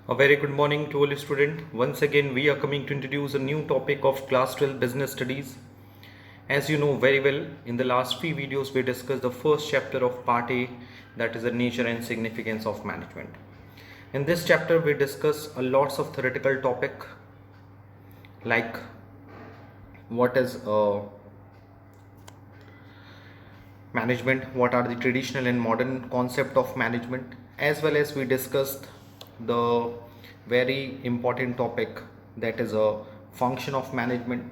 A very good morning to all students. Once again, we are coming to introduce a new topic of Class 12 Business Studies. As you know very well, in the last few videos, we discussed the first chapter of Part A, that is the nature and significance of management. In this chapter, we discuss a lots of theoretical topic like what is management, what are the traditional and modern concept of management, as well as we discussed the very important topic that is a function of management,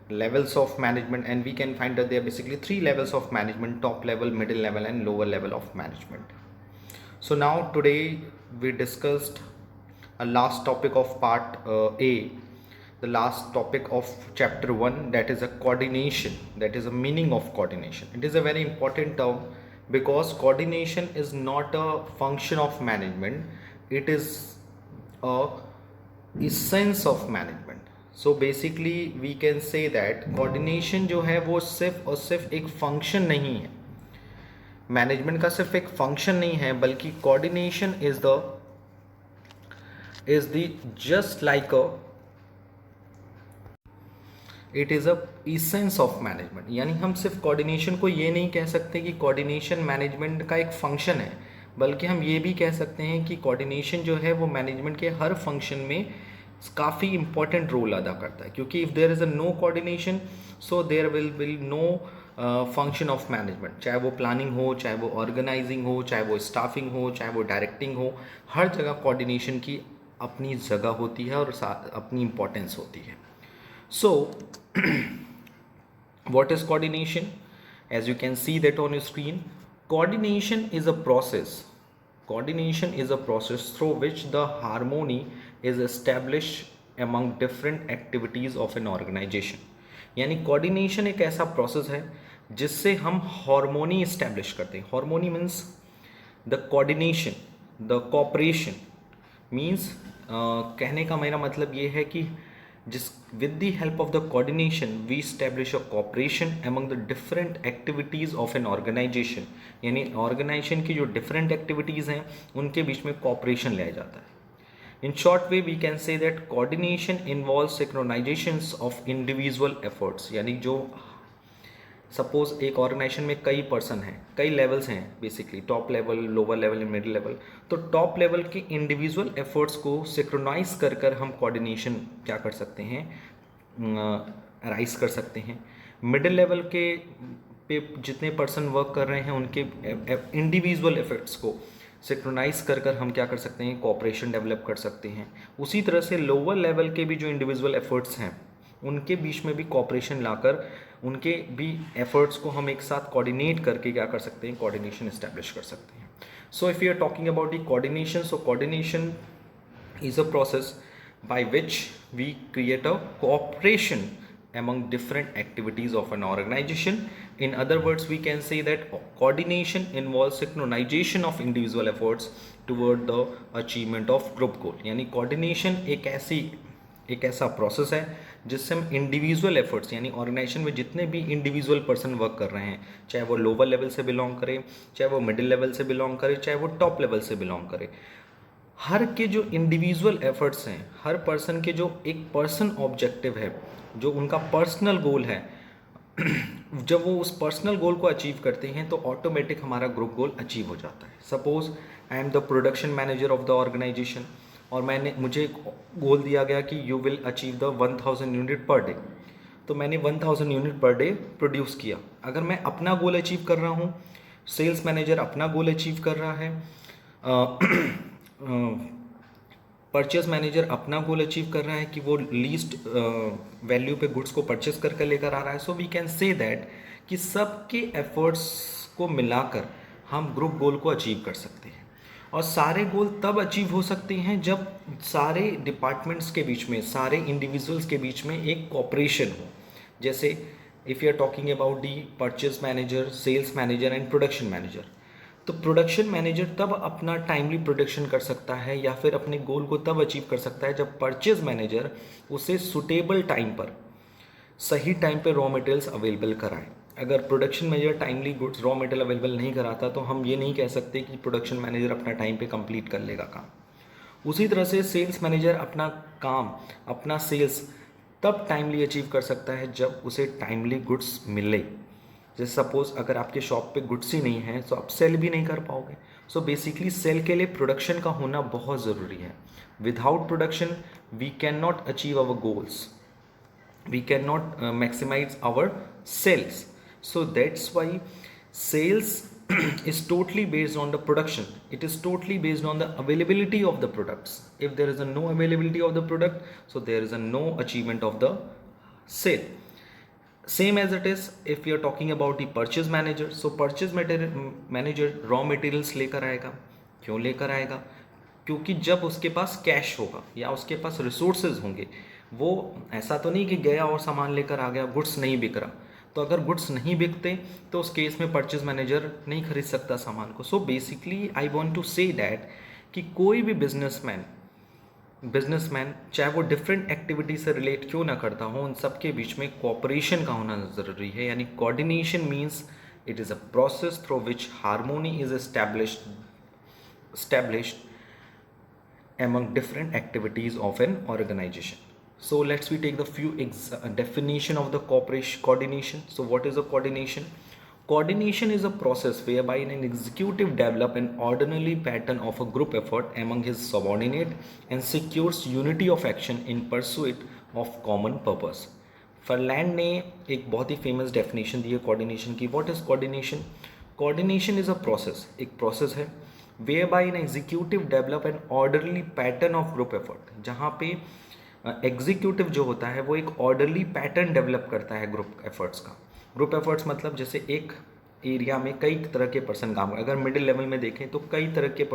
levels of management, and we can find that there are basically three levels of management: top level, middle level, and lower level of management. So now today we discussed a last topic of part A, the last topic of chapter 1, that is a coordination, that is a meaning of coordination. It is a very important term because coordination is not a function of management, it is a essence of management. So basically we can say that coordination जो है वो सिर्फ और सिर्फ एक function नहीं है, management का सिर्फ एक फंक्शन नहीं है, बल्कि coordination is the just like a it is a essence of management. यानी हम सिर्फ कोऑर्डिनेशन को ये नहीं कह सकते कि कोऑर्डिनेशन मैनेजमेंट का एक फंक्शन है, बल्कि हम ये भी कह सकते हैं कि कोऑर्डिनेशन जो है वो मैनेजमेंट के हर फंक्शन में काफ़ी इंपॉर्टेंट रोल अदा करता है. क्योंकि if there is a no coordination, so there will no function of management. चाहे वो प्लानिंग हो, चाहे वो ऑर्गेनाइजिंग हो, चाहे वो स्टाफिंग हो, चाहे वो डायरेक्टिंग हो, हर जगह कोऑर्डिनेशन की अपनी जगह होती है और अपनी इम्पोर्टेंस होती है. So what is coordination? As you can see that on your screen, coordination is a process. Coordination is a process through which the harmony is established among different activities of an organization. यानी coordination एक ऐसा process है जिससे हम harmony establish करते हैं. Harmony means the coordination, the cooperation means कहने का मेरा मतलब ये है कि जिस with the help of the coordination we establish a cooperation among the different activities of an organization. यानी ऑर्गेनाइजेशन की जो डिफरेंट एक्टिविटीज़ हैं उनके बीच में कॉपरेशन लिया जाता है. In short way we can say that coordination involves synchronizations of individual efforts. यानी जो सपोज एक ऑर्गेनाइजेशन में कई पर्सन हैं, कई लेवल्स हैं, basically top level, lower level and middle level. तो टॉप लेवल के इंडिविजुअल एफर्ट्स को सिक्रोनाइज कर कर हम कोऑर्डिनेशन क्या कर सकते हैं, राइज कर सकते हैं. मिडिल लेवल के पे जितने पर्सन वर्क कर रहे हैं उनके इंडिविजुअल एफर्ट्स को सिक्रोनाइज कर कर हम क्या कर सकते हैं, कोऑपरेशन डेवलप कर सकते हैं. उसी तरह से लोअर लेवल के भी जो इंडिविजुअल एफर्ट्स हैं उनके बीच में भी कोऑपरेशन लाकर उनके भी एफर्ट्स को हम एक साथ कोऑर्डिनेट करके क्या कर सकते हैं, कोऑर्डिनेशन इस्टेब्लिश कर सकते हैं. So if you are talking about the coordination, so coordination is a process by which we create a cooperation among different activities of an organization. In other words, we can say that coordination involves synchronization of individual efforts toward the achievement of group goal. यानी coordination एक ऐसा process है जिससे हम individual efforts, यानी organisation में जितने भी इंडिविजुअल पर्सन वर्क कर रहे हैं, चाहे वो लोअर लेवल से बिलोंग करें, चाहे वो मिडिल लेवल से बिलोंग करे, चाहे वो टॉप लेवल से बिलोंग करे, हर के जो इंडिविजुअल एफर्ट्स हैं, हर पर्सन के जो एक पर्सन ऑब्जेक्टिव है, जो उनका पर्सनल गोल है, जब वो उस पर्सनल गोल को अचीव करते हैं तो ऑटोमेटिक हमारा ग्रुप गोल अचीव हो जाता है. Suppose I am the production manager of the organization और मुझे गोल दिया गया कि you will achieve the 1000 unit per day. तो मैंने 1000 यूनिट पर डे प्रोड्यूस किया. अगर मैं अपना गोल अचीव कर रहा हूँ, सेल्स मैनेजर अपना गोल अचीव कर रहा है, परचेज मैनेजर अपना गोल अचीव कर रहा है कि वो लीस्ट वैल्यू पे गुड्स को परचेज करके लेकर आ रहा है. So we can say that कि सबके एफर्ट्स को मिलाकर हम ग्रुप गोल को अचीव कर सकते हैं. और सारे गोल तब अचीव हो सकते हैं जब सारे डिपार्टमेंट्स के बीच में, सारे इंडिविजुअल्स के बीच में एक कोऑपरेशन हो. जैसे if you are talking about the purchase manager, sales manager and production manager, तो प्रोडक्शन मैनेजर तब अपना टाइमली प्रोडक्शन कर सकता है या फिर अपने गोल को तब अचीव कर सकता है जब परचेज मैनेजर उसे सुटेबल टाइम पर, सही टाइम पर रॉ मटेरियल्स अवेलेबल कराए. अगर production manager timely goods raw material available नहीं कराता तो हम ये नहीं कह सकते कि प्रोडक्शन मैनेजर अपना टाइम पे कंप्लीट कर लेगा काम. उसी तरह से सेल्स मैनेजर अपना काम, अपना सेल्स तब टाइमली अचीव कर सकता है जब उसे टाइमली गुड्स मिले। जैसे सपोज अगर आपके शॉप पे गुड्स ही नहीं है तो आप सेल भी नहीं कर पाओगे। सो बेसिकली सेल के लिए प्रोडक्शन का होना बहुत ज़रूरी है। Without production we can not achieve our goals, we cannot maximize our sales. So that's why sales is totally based on the production. It is totally based on the availability of the products. If there is a no availability of the product, so there is a no achievement of the sale. Same as it is if we are talking about the purchase manager. So purchase manager raw materials लेकर आएगा। क्यों लेकर आएगा? क्योंकि जब उसके पास cash होगा या उसके पास रिसोर्सेज होंगे, वो ऐसा तो नहीं कि गया और सामान लेकर आ गया, गुड्स नहीं बिक रहा। तो अगर गुड्स नहीं बिकते तो उस केस में परचेज मैनेजर नहीं खरीद सकता सामान को। So basically I want to say that कि कोई भी बिजनेसमैन चाहे वो डिफरेंट एक्टिविटी से रिलेट क्यों ना करता हो, उन सब के बीच में कोऑपरेशन का होना ज़रूरी है। यानी coordination means it is a process through which harmony is established among different activities of an organization. So let's we take the few definition of the coordination. So what is a coordination? Coordination is a process whereby an executive develop an orderly pattern of a group effort among his subordinate and secures unity of action in pursuit of common purpose. फरलैंड ने एक बहुत ही famous definition दी है coordination की। What is coordination? Coordination is a process, एक process है whereby an executive develop an orderly pattern of group effort, जहाँ पे executive जो होता है वो एक ऑर्डरली पैटर्न डेवलप करता है ग्रुप एफर्ट्स का। ग्रुप एफर्ट्स मतलब जैसे एक एरिया में कई तरह के पर्सन काम कर, अगर मिडिल लेवल में देखें तो कई तरह के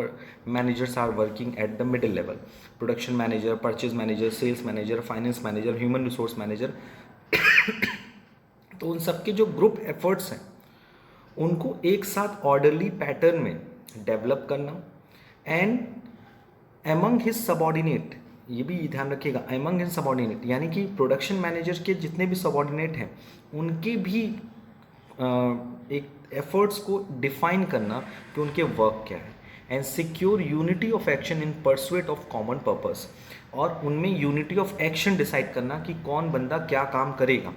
managers are working at the middle level. Production manager, purchase manager, sales manager, finance manager, human resource manager. तो उन सबके जो ग्रुप एफर्ट्स हैं उनको एक साथ ऑर्डरली पैटर्न में डेवलप करना एंड एमंग हिज सबॉर्डिनेट, ये भी ध्यान रखिएगा, एमंग हिज सबॉर्डिनेट यानी कि प्रोडक्शन मैनेजर के जितने भी सबॉर्डिनेट हैं उनके भी एक एफर्ट्स को डिफाइन करना कि उनके वर्क क्या है। And secure unity of action in pursuit of common purpose, और उनमें यूनिटी ऑफ एक्शन डिसाइड करना कि कौन बंदा क्या काम करेगा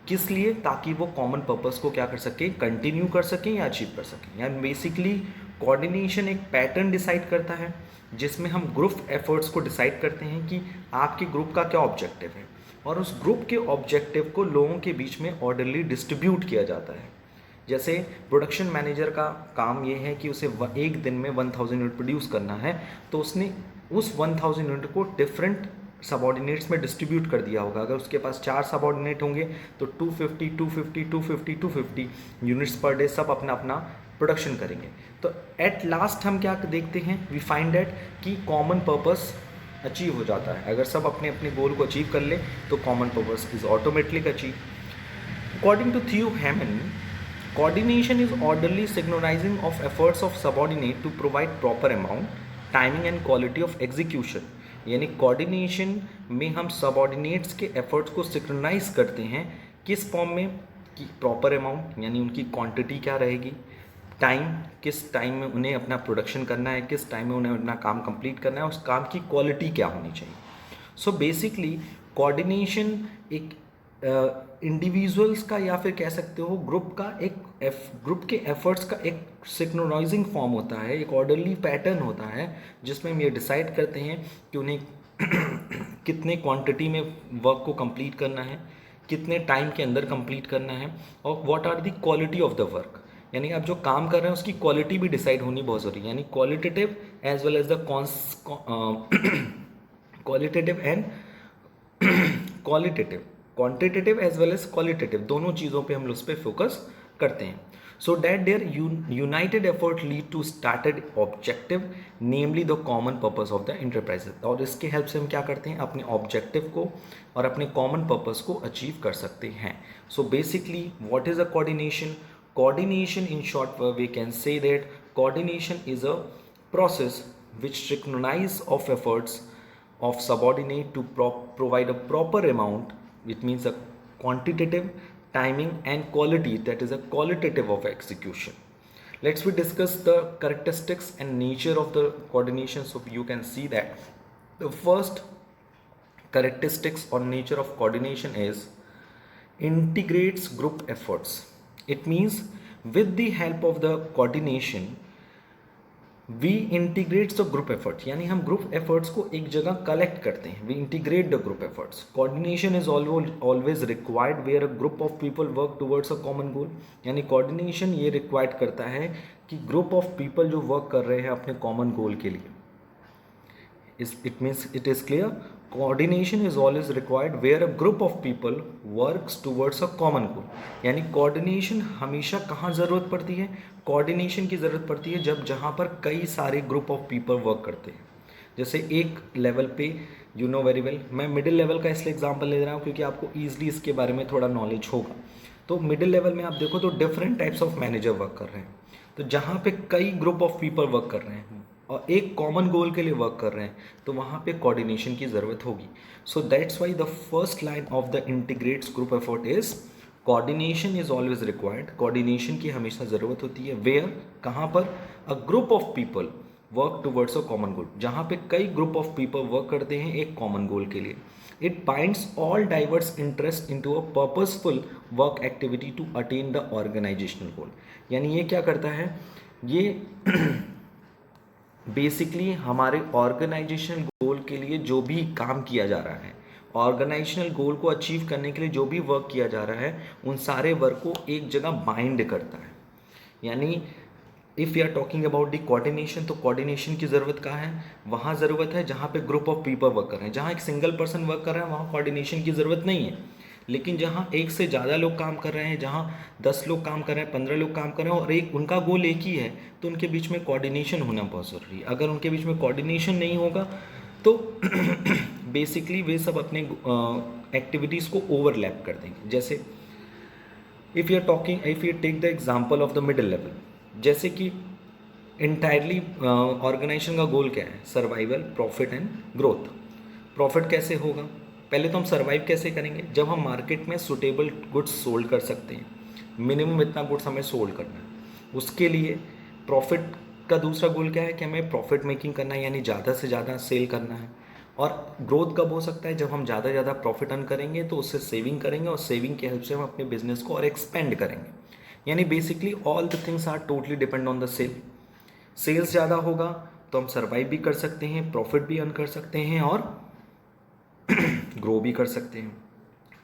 किस लिए, ताकि वो कॉमन पर्पस को क्या कर सके, कंटिन्यू कर सकें या अचीव कर सकें। यानी बेसिकली कोऑर्डिनेशन एक पैटर्न डिसाइड करता है जिसमें हम ग्रुप एफर्ट्स को डिसाइड करते हैं कि आपके ग्रुप का क्या ऑब्जेक्टिव है, और उस ग्रुप के ऑब्जेक्टिव को लोगों के बीच में ऑर्डरली डिस्ट्रीब्यूट किया जाता है। जैसे प्रोडक्शन मैनेजर का काम ये है कि उसे एक दिन में 1000 यूनिट प्रोड्यूस करना है, तो उसने उस 1000 यूनिट को डिफरेंट सबॉर्डिनेट्स में डिस्ट्रीब्यूट कर दिया होगा। अगर उसके पास 4 सबॉर्डिनेट होंगे तो 250 250 250 250 यूनिट्स पर डे सब अपना अपना प्रोडक्शन करेंगे। तो एट लास्ट हम क्या देखते हैं, वी फाइंड दैट कि कॉमन पर्पस अचीव हो जाता है। अगर सब अपने अपने गोल को अचीव कर ले तो common purpose is automatically achieve. According to Theo Haimann, coordination is orderly synchronizing of efforts of subordinate to provide proper amount, timing and quality of execution। यानी कोऑर्डिनेशन में हम सबॉर्डिनेट्स के एफर्ट्स को सिंक्रोनाइज करते हैं किस फॉर्म में, कि प्रॉपर अमाउंट यानी उनकी क्वांटिटी क्या रहेगी, टाइम किस टाइम में उन्हें अपना प्रोडक्शन करना है, किस टाइम में उन्हें अपना काम कंप्लीट करना है, उस काम की क्वालिटी क्या होनी चाहिए। सो बेसिकली कोऑर्डिनेशन एक इंडिविजुअल्स का या फिर कह सकते हो ग्रुप का एक ग्रुप के एफर्ट्स का एक सिंक्रोनाइजिंग फॉर्म होता है, एक ऑर्डरली पैटर्न होता है जिसमें हम ये डिसाइड करते हैं कि उन्हें कितने क्वांटिटी में वर्क को कंप्लीट करना है, कितने टाइम के अंदर कंप्लीट करना है, और what are the quality of the work. यानी आप जो काम कर रहे हैं उसकी क्वालिटी भी डिसाइड होनी बहुत ज़रूरी है। यानी qualitative as well as the qualitative and quantitative as well as qualitative, दोनों चीज़ों पे हम लोग उस पर फोकस करते हैं। So that there united effort lead to started objective namely the common purpose of the enterprises. और इसके हेल्प से हम क्या करते हैं, अपने ऑब्जेक्टिव को और अपने कॉमन पर्पस को अचीव कर सकते हैं। सो basically what is a coordination? Coordination, in short, we can say that coordination is a process which synchronize of efforts of subordinate to provide a proper amount, which means a quantitative, timing and quality, that is a qualitative of execution. Let's we discuss the characteristics and nature of the coordination. So you can see that the first characteristics or nature of coordination is integrates group efforts. It means with the help of the coordination we integrates the group efforts, यानी हम group efforts को एक जगह collect करते हैं. We integrate the group efforts. Coordination is always required where a group of people work towards a common goal. यानी coordination ये required करता है कि ग्रुप ऑफ पीपल जो वर्क कर रहे हैं अपने कॉमन गोल के लिए. It means it is clear. Coordination is always required where a group of people works towards a common goal. यानी कोऑर्डिनेशन हमेशा कहाँ ज़रूरत पड़ती है? कोऑर्डिनेशन की ज़रूरत पड़ती है जब जहाँ पर कई सारे ग्रुप ऑफ पीपल वर्क करते हैं. जैसे एक लेवल पे यू नो वेरी वेल, मैं मिडिल लेवल का इसलिए एग्जांपल ले रहा हूँ क्योंकि आपको ईजिली इसके बारे में थोड़ा नॉलेज होगा. तो मिडिल लेवल में आप देखो तो different types of manager work कर रहे हैं. तो जहाँ पे कई ग्रुप ऑफ पीपल वर्क कर रहे हैं और एक कॉमन गोल के लिए वर्क कर रहे हैं तो वहाँ पे कोऑर्डिनेशन की ज़रूरत होगी. So that's why the first line of the integrates group effort is coordination is always required. Coordination की हमेशा ज़रूरत होती है. वेयर, कहाँ पर? अ group of people work towards a common गोल. जहाँ पे कई ग्रुप ऑफ पीपल वर्क करते हैं एक कॉमन गोल के लिए. It binds all diverse interest into a purposeful work activity to attain the organisational goal. यानी ये क्या करता है? ये बेसिकली हमारे ऑर्गेनाइजेशनल गोल के लिए जो भी काम किया जा रहा है, ऑर्गेनाइजेशनल गोल को अचीव करने के लिए जो भी वर्क किया जा रहा है, उन सारे वर्क को एक जगह बाइंड करता है. यानी if you are talking about the coordination, तो कोऑर्डिनेशन की ज़रूरत कहाँ है? वहाँ ज़रूरत है जहाँ पे ग्रुप ऑफ पीपल वर्क कर रहे हैं. जहाँ एक सिंगल पर्सन वर्क कर रहा है वहाँ कोऑर्डिनेशन की ज़रूरत नहीं है. लेकिन जहाँ एक से ज़्यादा लोग काम कर रहे हैं, जहाँ 10 लोग काम कर रहे हैं, 15 लोग काम कर रहे हैं और एक उनका गोल एक ही है, तो उनके बीच में कोऑर्डिनेशन होना बहुत ज़रूरी है. अगर उनके बीच में कोऑर्डिनेशन नहीं होगा तो बेसिकली वे सब अपने एक्टिविटीज़ को ओवरलैप कर देंगे. जैसे if you take the example of the middle level, जैसे कि इंटायरली ऑर्गेनाइजेशन का गोल क्या है? Survival, profit and growth. Profit कैसे होगा? पहले तो हम सर्वाइव कैसे करेंगे? जब हम मार्केट में सुटेबल गुड्स सोल्ड कर सकते हैं. मिनिमम इतना गुड्स हमें सोल्ड करना है. उसके लिए प्रॉफिट का दूसरा गोल क्या है कि हमें प्रॉफिट मेकिंग करना है, यानी ज़्यादा से ज़्यादा सेल करना है. और ग्रोथ कब हो सकता है? जब हम ज़्यादा ज़्यादा प्रॉफिट अर्न करेंगे तो उससे सेविंग करेंगे और सेविंग की हेल्प से हम अपने बिजनेस को और एक्सपेंड करेंगे. यानी basically all the things are totally depend on the sale. Sales ज़्यादा होगा तो हम सर्वाइव भी कर सकते हैं, प्रॉफिट भी अर्न कर सकते हैं और ग्रो भी कर सकते हैं.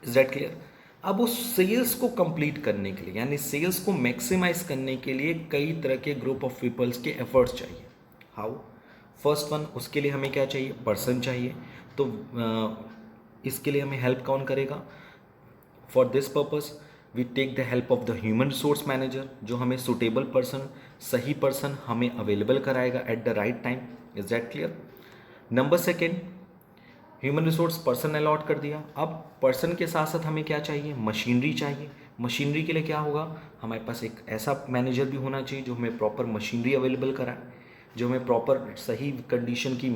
Is that clear? अब उस सेल्स को कंप्लीट करने के लिए, यानी सेल्स को मैक्सिमाइज करने के लिए कई तरह के ग्रुप ऑफ पीपल्स के एफर्ट्स चाहिए. हाउ? फर्स्ट वन, उसके लिए हमें क्या चाहिए? पर्सन चाहिए. तो इसके लिए हमें हेल्प कौन करेगा? For this purpose we take the help of the human resource manager, जो हमें सुटेबल पर्सन, सही पर्सन हमें अवेलेबल कराएगा at the right time. Is that clear? Number second, human resource person allot कर दिया. अब पर्सन के साथ साथ हमें क्या चाहिए? मशीनरी चाहिए. मशीनरी के लिए क्या होगा? हमारे पास एक ऐसा मैनेजर भी होना चाहिए जो हमें प्रॉपर मशीनरी अवेलेबल कराए, जो हमें प्रॉपर सही कंडीशन की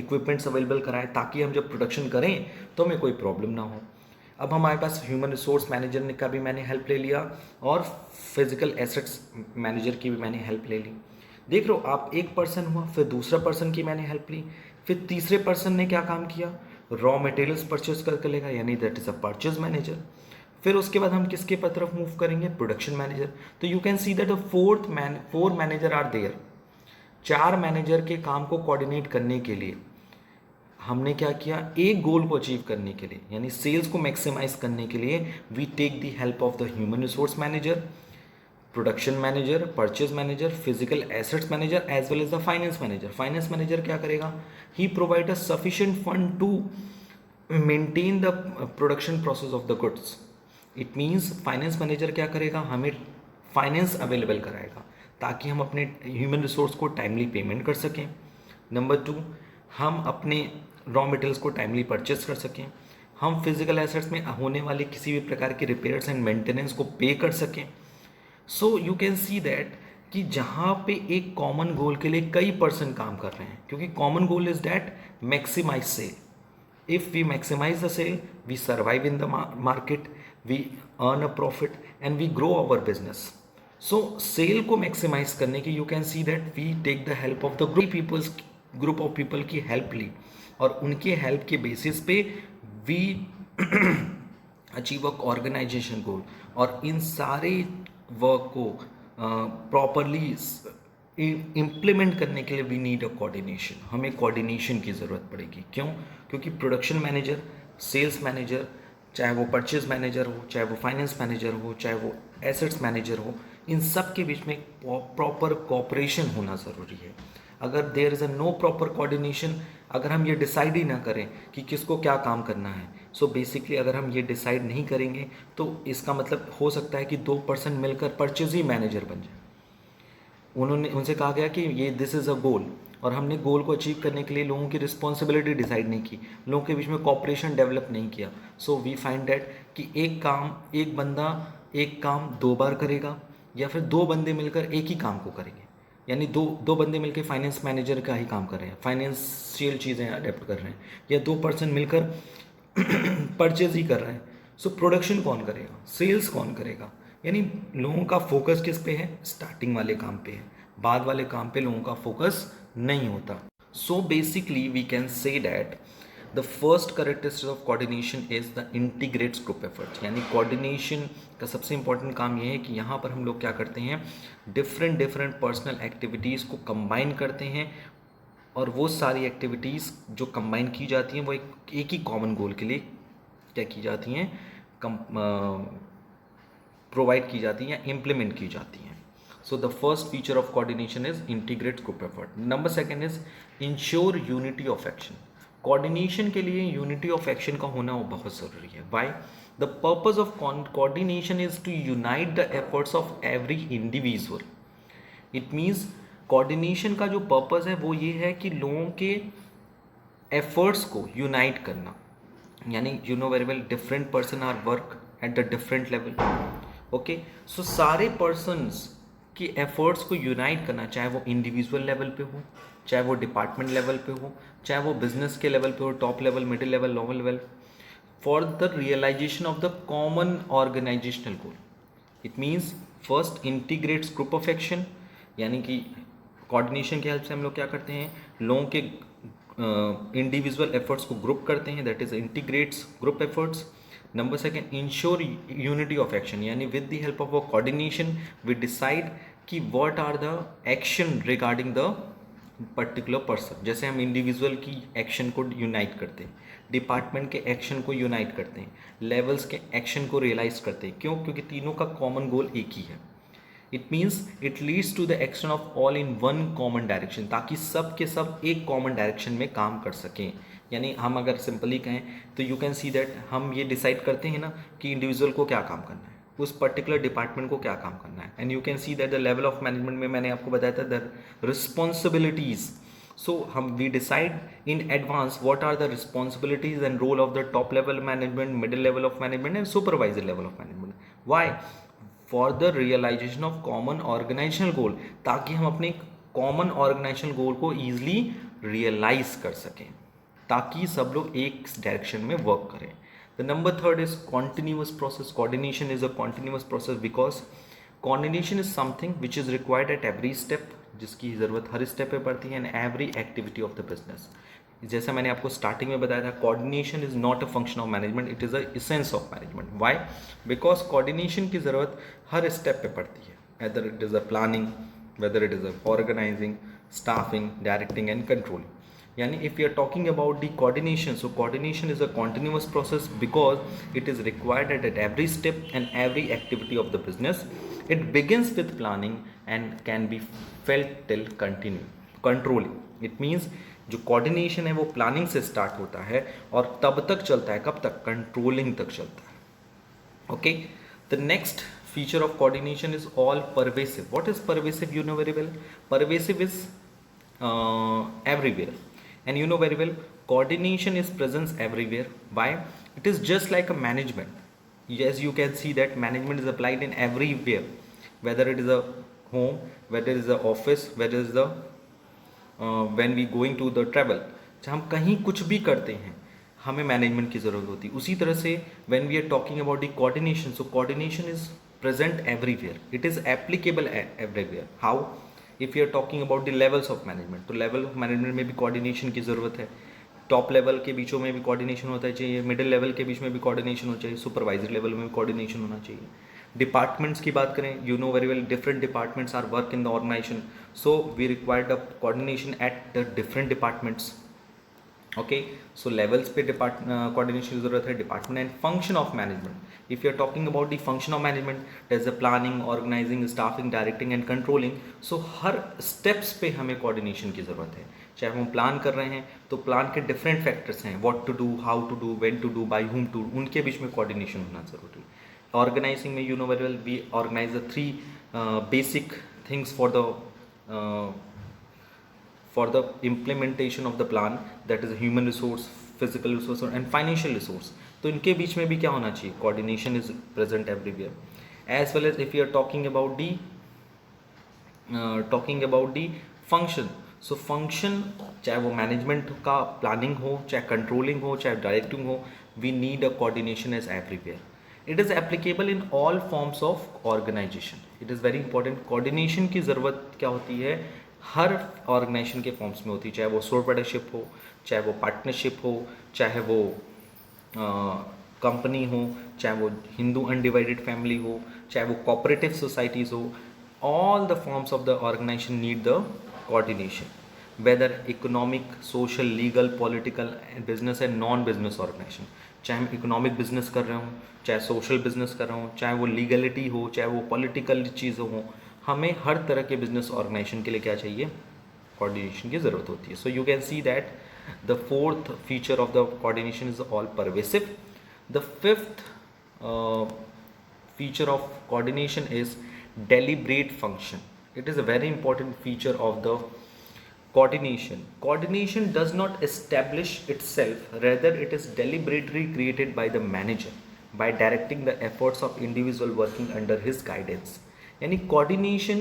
इक्विपमेंट्स अवेलेबल कराए, ताकि हम जब प्रोडक्शन करें तो हमें कोई प्रॉब्लम ना हो. अब हमारे पास ह्यूमन रिसोर्स मैनेजर ने का भी मैंने हेल्प ले लिया और फिजिकल एसेट्स मैनेजर की भी मैंने हेल्प ले ली. देख लो आप, एक पर्सन हुआ, फिर दूसरा पर्सन की मैंने हेल्प ली, फिर तीसरे पर्सन ने क्या काम किया? रॉ मटेरियल्स परचेज करके लेगा, यानी that is a purchase manager. फिर उसके बाद हम किसके तरफ मूव करेंगे? Production manager. तो you can see that four manager are there. 4 manager के काम को कोऑर्डिनेट करने के लिए हमने क्या किया? एक गोल को अचीव करने के लिए, यानी सेल्स को मैक्सिमाइज करने के लिए we take the help of the human resource manager, production manager, purchase manager, physical assets manager as well as the finance manager. Finance manager क्या करेगा? He provide a sufficient fund to maintain the production process of the goods. It means finance manager क्या करेगा? हमें finance available कराएगा ताकि हम अपने human resource को टाइमली पेमेंट कर सकें. नंबर 2, हम अपने रॉ मटेरियल्स को टाइमली परचेस कर सकें. हम फिजिकल एसेट्स में होने वाले किसी भी प्रकार के रिपेयर्स एंड मेंटेनेंस को पे कर सकें. So you can see that कि जहाँ पे एक कॉमन गोल के लिए कई पर्सन काम कर रहे हैं, क्योंकि common goal is that maximize sale. If we maximize the sale, we survive in the market, we earn a profit and we grow our business. So sale को मैक्सिमाइज करने की you can see that we take the help of the group of people की help ली, और उनके help के basis पे we achieve a organization goal. और इन सारे वर्क को प्रॉपरली इम्प्लीमेंट करने के लिए वी नीड अ कोऑर्डिनेशन, हमें कोऑर्डिनेशन की ज़रूरत पड़ेगी। क्यों? क्योंकि प्रोडक्शन मैनेजर, सेल्स मैनेजर, चाहे वो परचेज मैनेजर हो, चाहे वो फाइनेंस मैनेजर हो, चाहे वो एसेट्स मैनेजर हो, इन सब के बीच में प्रॉपर कोऑपरेशन होना ज़रूरी है। अगर there is a no proper coordination, अगर हम ये डिसाइड ही ना करें कि किसको क्या काम करना है, सो बेसिकली अगर हम ये डिसाइड नहीं करेंगे तो इसका मतलब हो सकता है कि 2% मिलकर परचेज ही मैनेजर बन जाए। उनसे कहा गया कि ये दिस इज़ अ गोल, और हमने गोल को अचीव करने के लिए लोगों की रिस्पॉन्सिबिलिटी डिसाइड नहीं की, लोगों के बीच में कॉपरेशन डेवलप नहीं किया। सो वी फाइंड दैट कि एक बंदा एक काम 2 बार करेगा, या फिर 2 बंदे मिलकर एक ही काम को करेंगे। यानी दो बंदे मिलकर फाइनेंस मैनेजर का ही काम कर रहे हैं, फाइनेंशियल चीज़ें अडेप्ट कर रहे हैं, या 2 पर्सन मिलकर परचेज ही कर रहे हैं। सो प्रोडक्शन कौन करेगा, सेल्स कौन करेगा? यानी लोगों का फोकस किस पे है? स्टार्टिंग वाले काम पे है, बाद वाले काम पे लोगों का फोकस नहीं होता। So basically we can say that the first characteristic of coordination is the integrates group efforts. यानी कोऑर्डिनेशन का सबसे इंपॉर्टेंट काम यह है कि यहाँ पर हम लोग क्या करते हैं, डिफरेंट पर्सनल एक्टिविटीज़ को कंबाइन करते हैं, और वो सारी एक्टिविटीज़ जो कंबाइन की जाती हैं वो एक ही कॉमन गोल के लिए क्या की जाती हैं, प्रोवाइड की जाती हैं या इम्प्लीमेंट की जाती हैं। So the first feature of coordination is integrate group effort. Number second is ensure unity of action. Coordination के लिए यूनिटी ऑफ एक्शन का होना वो बहुत ज़रूरी है। Why? The purpose of coordination is to unite the efforts of every individual. It means coordination का जो पर्पज़ है वो ये है कि लोगों के एफर्ट्स को यूनाइट करना। यानी you know very well different person are work at the different level. Okay, so सारे पर्सन्स की एफर्ट्स को यूनाइट करना, चाहे वो इंडिविजुअल लेवल पे हो, चाहे वो डिपार्टमेंट लेवल पे हो, चाहे वो बिजनेस के लेवल पे हो, top level, middle level, lower level, for the realisation of the common organisational goal. It means first integrates group of action, यानी कि कोऑर्डिनेशन की हेल्प से हम लोग क्या करते हैं, लोगों के इंडिविजुअल एफर्ट्स को ग्रुप करते हैं, that is integrates group efforts. Number second, ensure unity of action, यानी with the help of a coordination we decide कि what are the action regarding the particular person. जैसे हम इंडिविजुअल की action को unite करते हैं, डिपार्टमेंट के action को यूनाइट करते हैं, लेवल्स के एक्शन को रियलाइज करते हैं। क्यों? क्योंकि तीनों का कॉमन गोल एक ही है। It means it leads to the action of all in one common direction, ताकि सब के सब एक कॉमन डायरेक्शन में काम कर सकें। यानी हम अगर सिंपली कहें तो यू कैन सी दैट हम ये डिसाइड करते हैं ना कि इंडिविजुअल को क्या काम करना है, उस पर्टिकुलर डिपार्टमेंट को क्या काम करना है, and you can see that the level of management में मैंने आपको बताया था द रिस्पॉन्सिबिलिटीज़। सो हम we decide in advance what are the responsibilities and role of the top level management, middle level of management and supervisor level of management. Why? For the realisation of common organisational goal, ताकि हम अपने common organisational गोल को easily realise कर सकें, ताकि सब लोग एक डायरेक्शन में वर्क करें। The number third is continuous process. Coordination is a continuous process because coordination is something which is required at every step, जिसकी ज़रूरत हर स्टेप पे पड़ती है, and every activity of the business. जैसे मैंने आपको स्टार्टिंग में बताया था, coordination is not a function of management, it is a essence of management. Why? Because coordination की ज़रूरत हर स्टेप पे पड़ती है, whether it is a planning, whether it is a organizing, staffing, directing and controlling. Yani if we are talking about the coordination, so coordination is a continuous process because it is required at every step and every activity of the business. It begins with planning and can be felt till controlling. It means जो coordination है वो planning से start होता है और तब तक चलता है, कब तक? controlling तक चलता है। Okay, the next feature of coordination is all pervasive. What is pervasive? You know very well. Pervasive is everywhere. And you know very well, coordination is presence everywhere. Why? It is just like a management. Yes, you can see that management is applied in everywhere, whether it is a home, whether it is a office, whether it is the when we going to the travel, हम कहीं कुछ भी करते हैं हमें management की ज़रूरत होती है। उसी तरह से when we are talking about the coordination, so coordination is present everywhere. It is applicable everywhere. How? If you are talking about the levels of management, तो level of management में भी coordination की ज़रूरत है. टॉप लेवल के बीचों में भी कोऑर्डिनेशन होता चाहिए, मिडिल लेवल के बीच में भी कोऑर्डिनेशन होना चाहिए, सुपरवाइजर लेवल में भी कोऑर्डिनेशन होना चाहिए. डिपार्टमेंट्स की बात करें, you know very well different departments are work in the organization, so we required the coordination at the different departments. Okay, so levels पे कोऑर्डिनेशन की जरूरत है. Department and function of management, if you are talking about the function of management, that is the planning, organizing, staffing, directing and controlling. So हर steps पे हमें coordination की जरूरत है. चाहे हम प्लान कर रहे हैं तो प्लान के डिफरेंट फैक्टर्स हैं, what to do, how to do, when to do, by whom to, उनके बीच में कोऑर्डिनेशन होना जरूरी है. ऑर्गेनाइजिंग में, you know very well, we organize the 3 basic things for the implementation of the plan, that is human resource, physical resource and financial resource. तो इनके बीच में भी क्या होना चाहिए? coordination is present everywhere. As well as if you are talking about the function, so function, चाहे वो management का planning हो, चाहे controlling हो, चाहे directing हो, we need a coordination as everywhere. It is applicable in all forms of organization. It is very important. coordination की ज़रूरत क्या होती है? हर ऑर्गेनाइजेशन के फॉर्म्स में होती है, चाहे वो सोल प्रोप्राइटरशिप हो, चाहे वो पार्टनरशिप हो, चाहे वो कंपनी हो, चाहे वो हिंदू अनडिवाइडेड फैमिली हो, चाहे वो कोऑपरेटिव सोसाइटीज़ हो. All the forms of the organization need the coordination, whether economic, social, legal, political, business and non business organization. चाहे मैं इकोनॉमिक बिजनेस कर रहा हूँ, चाहे सोशल बिजनेस कर रहा हूँ, चाहे वो लीगलिटी हो, चाहे वो पॉलिटिकल चीज़ें हों, हमें हर तरह के बिजनेस ऑर्गेनाइजेशन के लिए क्या चाहिए? कोऑर्डिनेशन की ज़रूरत होती है. So you can see that the fourth feature of the coordination is all pervasive. The fifth feature of coordination is deliberate function. It is a very important feature of the coordination. Coordination does not establish itself, rather it is deliberately created by the manager by directing the efforts of individual working under his guidance. यानी coordination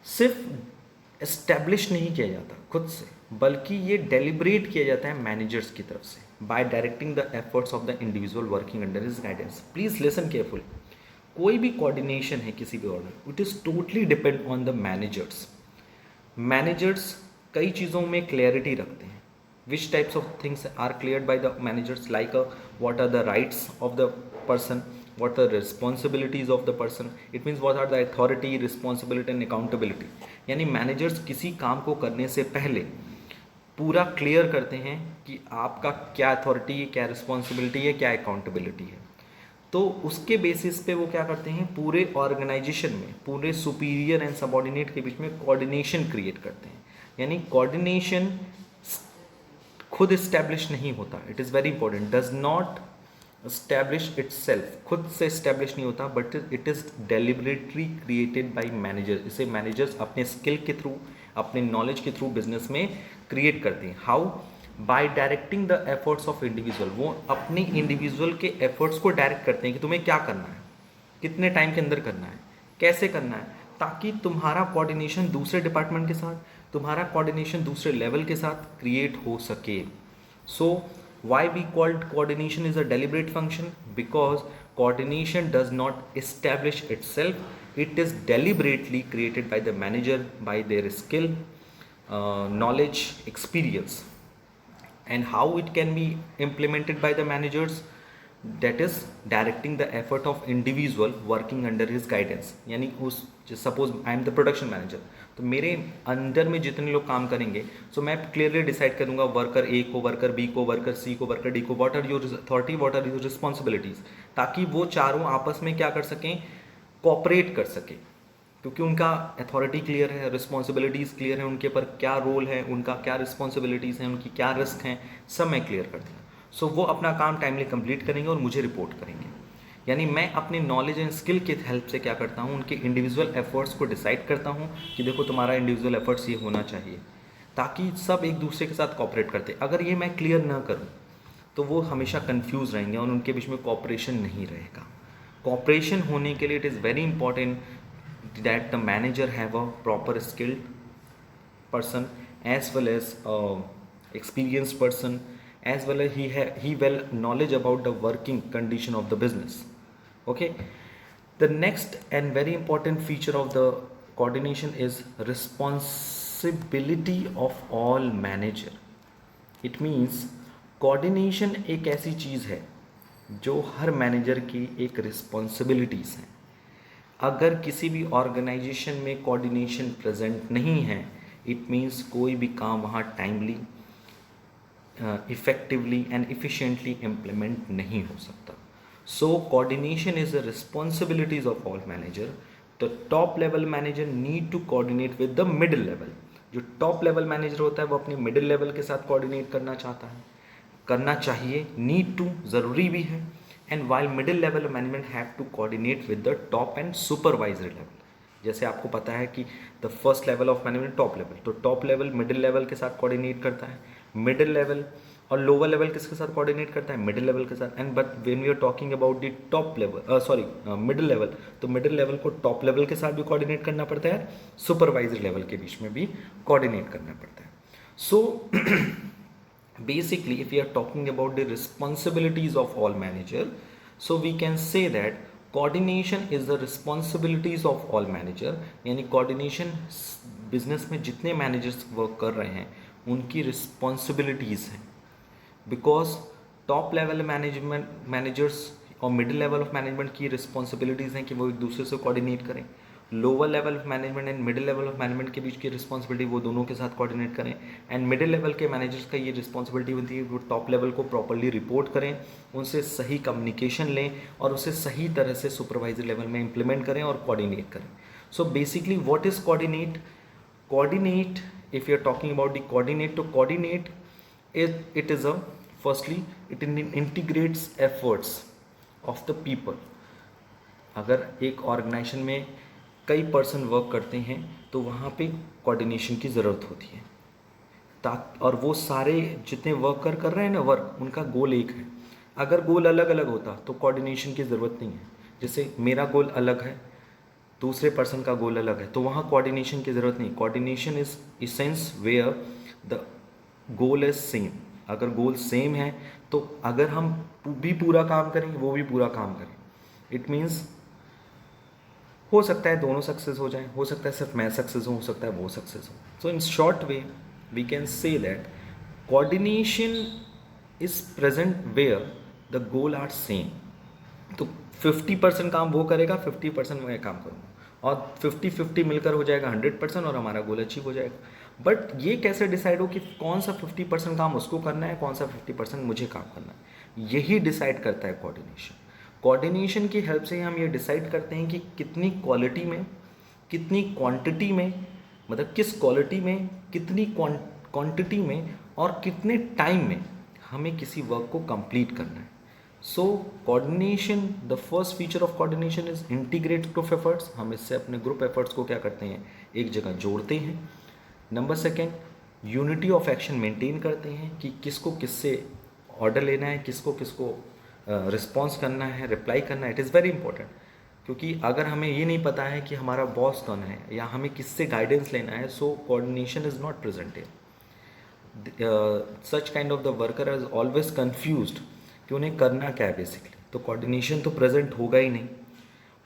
सिर्फ establish नहीं किया जाता खुद से, बल्कि ये deliberate किया जाता है मैनेजर्स की तरफ से, by directing the efforts of the individual working under his guidance. Please listen careful. कोई भी कोऑर्डिनेशन है किसी भी order, it is totally depend on the managers. Managers कई चीज़ों में क्लियरिटी रखते हैं. Which types of things are cleared by the managers, like what are the rights of the person, what are the responsibilities of the person, it means what are the authority, responsibility and accountability. यानी managers किसी काम को करने से पहले पूरा clear करते हैं कि आपका क्या अथॉरिटी है, क्या रिस्पॉन्सिबिलिटी है, क्या अकाउंटेबिलिटी है. तो उसके बेसिस पे वो क्या करते हैं, पूरे ऑर्गेनाइजेशन में पूरे सुपीरियर एंड सबऑर्डिनेट के बीच में कोऑर्डिनेशन क्रिएट करते हैं. यानी कोऑर्डिनेशन खुद इस्टेब्लिश नहीं होता. It is very important. Does not establish itself, खुद से establish नहीं होता, but it is deliberately created by managers. इसे managers अपने skill के थ्रू, अपने knowledge के थ्रू बिजनेस में क्रिएट करते हैं. How? By directing the efforts of individual. वो अपने इंडिविजुअल के efforts को डायरेक्ट करते हैं कि तुम्हें क्या करना है, कितने टाइम के अंदर करना है, कैसे करना है, ताकि तुम्हारा कोऑर्डिनेशन दूसरे डिपार्टमेंट के साथ, तुम्हारा कोऑर्डिनेशन दूसरे लेवल के साथ क्रिएट हो सके. So why we called coordination is a deliberate function? Because coordination does not establish itself, it is deliberately created by the manager by their skill, knowledge, experience. And how it can be implemented by the managers? That is directing the effort of individual working under his guidance. यानी उस suppose I am the production manager, तो मेरे under में जितने लोग काम करेंगे, सो मैं क्लियरली डिसाइड करूंगा वर्कर ए को, वर्कर बी को, वर्कर सी को, वर्कर डी को, what are your authority, what are your responsibilities, ताकि वो चारों आपस में क्या कर सकें, कोऑपरेट कर सकें. क्योंकि उनका अथॉरिटी क्लियर है, रिस्पॉन्सिबिलिटीज़ क्लियर है, उनके पर क्या रोल है, उनका क्या रिस्पॉन्सिबिलिटीज़ हैं, उनकी क्या रिस्क हैं, सब मैं क्लियर कर दूँ. सो वो अपना काम टाइमली कंप्लीट करेंगे और मुझे रिपोर्ट करेंगे. यानी मैं अपने नॉलेज एंड स्किल के हेल्प से क्या करता हूँ, उनके इंडिविजुअल एफर्ट्स को डिसाइड करता हूँ कि देखो तुम्हारा इंडिविजुअल एफर्ट्स ये होना चाहिए, ताकि सब एक दूसरे के साथ कॉपरेट करते. अगर ये मैं क्लियर ना करूँ तो वो हमेशा कन्फ्यूज़ रहेंगे और उनके बीच में कॉपरेशन नहीं रहेगा. कॉपरेशन होने के लिए it is very important that the manager have a proper skilled person as well as experienced person, as well as he well knowledge about the working condition of the business. Okay, The next and very important feature of the coordination is responsibility of all manager. It means coordination एक ऐसी चीज़ है जो हर manager की एक responsibilities हैं. अगर किसी भी ऑर्गेनाइजेशन में कोऑर्डिनेशन प्रेजेंट नहीं है, इट मीन्स कोई भी काम वहाँ timely, effectively and efficiently implement नहीं हो सकता. So coordination is the responsibilities of all manager. The top level manager need to coordinate with the middle level. जो टॉप लेवल मैनेजर होता है वो अपने मिडिल लेवल के साथ कोऑर्डिनेट करना चाहता है, करना चाहिए, नीड टू ज़रूरी भी है. And while middle level management have to coordinate with the top and supervisory level. जैसे आपको पता है कि the first level of management top level, तो टॉप लेवल मिडिल लेवल के साथ कोऑर्डिनेट करता है, मिडिल लेवल और लोअर लेवल किसके साथ कोऑर्डिनेट करता है, मिडिल लेवल के साथ. And but when we are talking about the top level middle level, तो मिडिल लेवल को टॉप लेवल के साथ भी कोऑर्डिनेट करना पड़ता है, सुपरवाइजरी लेवल के बीच में भी कोऑर्डिनेट करना पड़ता है. सो basically if we are talking about the responsibilities of all manager, so we can say that coordination is the responsibilities of all manager. यानी coordination बिजनेस में जितने मैनेजर्स वर्क कर रहे हैं उनकी रिस्पॉन्सिबिलिटीज़ हैं. बिकॉज टॉप लेवल मैनेजर्स और middle level of management की रिस्पॉन्सिबिलिटीज़ हैं कि वो एक दूसरे से कोऑर्डिनेट करें. Lower level of management and middle level of management के बीच की रिस्पॉन्सिबिलिटी वो दोनों के साथ कोऑर्डिनेट करें. एंड मिडिल लेवल के मैनेजर्स का ये रिस्पॉन्सिबिलिटी होती है वो टॉप लेवल को प्रॉपर्ली रिपोर्ट करें, उनसे सही कम्युनिकेशन लें और उसे सही तरह से सुपरवाइजर लेवल में इंप्लीमेंट करें और कोऑर्डिनेट करें. So basically what is coordinate? Coordinate, if you are talking about the coordinate, तो coordinate it is a firstly it integrates efforts of the people. अगर एक ऑर्गेनाइजेशन में कई पर्सन वर्क करते हैं तो वहाँ पे कोऑर्डिनेशन की ज़रूरत होती है, ताकि और वो सारे जितने वर्कर कर रहे हैं ना वर्क, उनका गोल एक है. अगर गोल अलग अलग होता तो कोऑर्डिनेशन की ज़रूरत नहीं है. जैसे मेरा गोल अलग है, दूसरे पर्सन का गोल अलग है, तो वहाँ कोऑर्डिनेशन की ज़रूरत नहीं. Coordination is essence where the goal is same. अगर गोल सेम है तो अगर हम भी पूरा काम करें वो भी पूरा काम करें, इट मीन्स हो सकता है दोनों सक्सेस हो जाए, हो सकता है सिर्फ मैं सक्सेस हो सकता है वो सक्सेस हो. So in short way we can say that coordination is present where the goal are same. तो 50% काम वो करेगा, 50% मैं काम करूँगा और 50-50 मिलकर हो जाएगा 100% और हमारा गोल अचीव हो जाएगा. बट ये कैसे डिसाइड हो कि कौन सा 50% काम उसको करना है, कौन सा 50% मुझे काम करना है, यही डिसाइड करता है कोऑर्डिनेशन. कोऑर्डिनेशन की हेल्प से हम ये डिसाइड करते हैं कि कितनी क्वालिटी में, कितनी क्वांटिटी में, मतलब किस क्वालिटी में, कितनी क्वांटिटी में और कितने टाइम में हमें किसी वर्क को कंप्लीट करना है. So coordination, the first feature of coordination is integrate group efforts. हम इससे अपने ग्रुप एफर्ट्स को क्या करते हैं, एक जगह जोड़ते हैं. Number second, unity of action maintain करते हैं कि किसको किससे ऑर्डर लेना है, किसको किसको रिस्पॉन्स करना है, रिप्लाई करना है. इट इज़ वेरी इंपॉर्टेंट, क्योंकि अगर हमें ये नहीं पता है कि हमारा बॉस कौन है या हमें किससे गाइडेंस लेना है, so coordination is not present. Such kind of the worker is always confused कि उन्हें करना क्या है बेसिकली. तो कोऑर्डिनेशन तो प्रेजेंट होगा ही नहीं.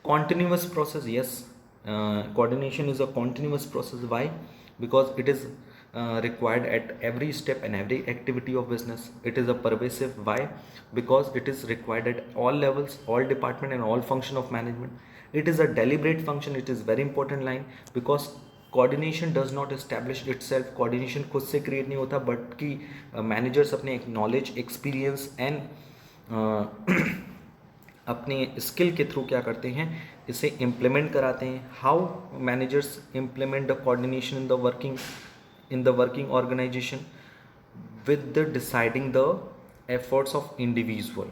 Continuous process, yes, coordination is a continuous process. Why? because it is required at every step and every activity of business. It is a pervasive. Why? Because it is required at all levels, all department and all function of management. It is a deliberate function. It is very important line, because coordination does not establish itself. coordination खुद से create नहीं होता, but कि managers अपने knowledge, experience and अपने skill के through क्या करते हैं, इसे इम्प्लीमेंट कराते हैं. How managers implement the coordination in the working organization with the deciding the efforts of individual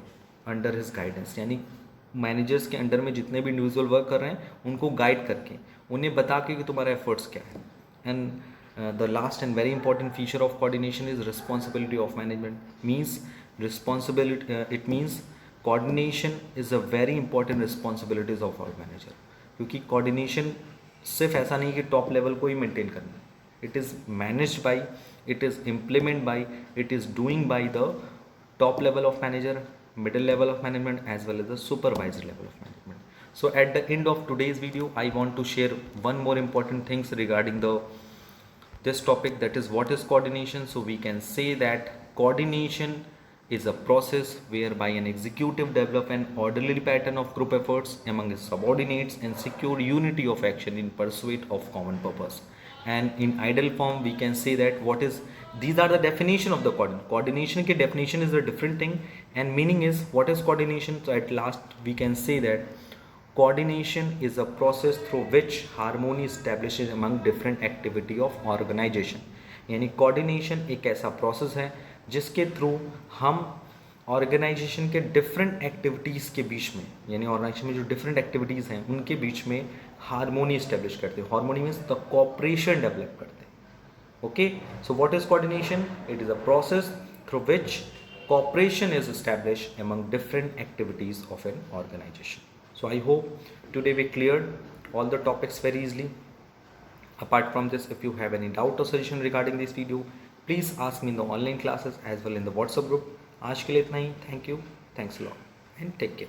under his guidance. यानी मैनेजर्स के अंडर में जितने भी इंडिविजुअल वर्क कर रहे हैं उनको गाइड करके, उन्हें बता के कि तुम्हारा एफर्ट्स क्या है. And the last and very important feature of coordination is responsibility of management. Means responsibility, it means coordination is a very important responsibilities of our manager. क्योंकि कोऑर्डिनेशन सिर्फ ऐसा नहीं कि टॉप लेवल को ही मेंटेन करना है. It is managed by, it is implement by, it is doing by the top level of manager, middle level of management as well as the supervisor level of management. So at the end of today's video, I want to share one more important things regarding this topic, that is what is coordination. So we can say that coordination is a process whereby an executive develop an orderly pattern of group efforts among his subordinates and secure unity of action in pursuit of common purpose. And in ideal form we can say that what is, these are the definition of the coordination के definition is a different thing and meaning is what is coordination. So at last we can say that coordination is a process through which harmony establishes among different activity of organization. यानी coordination एक ऐसा process है जिसके through हम organisation के different activities के बीच में, यानी ऑर्गेनाइजेशन में जो डिफरेंट एक्टिविटीज़ हैं उनके बीच में हारमोनी इस्टेब्लिश करते हैं. Harmony means the cooperation develop करते हैं. Okay, so what is coordination? It is a process through which cooperation is established among different activities of an organization. So I hope today we cleared all the topics very easily. Apart from this, if you have any doubt or suggestion regarding this video, please ask me in the online classes as well in the WhatsApp group. आज के लिए इतना ही. Thank you. Thanks a lot and take care.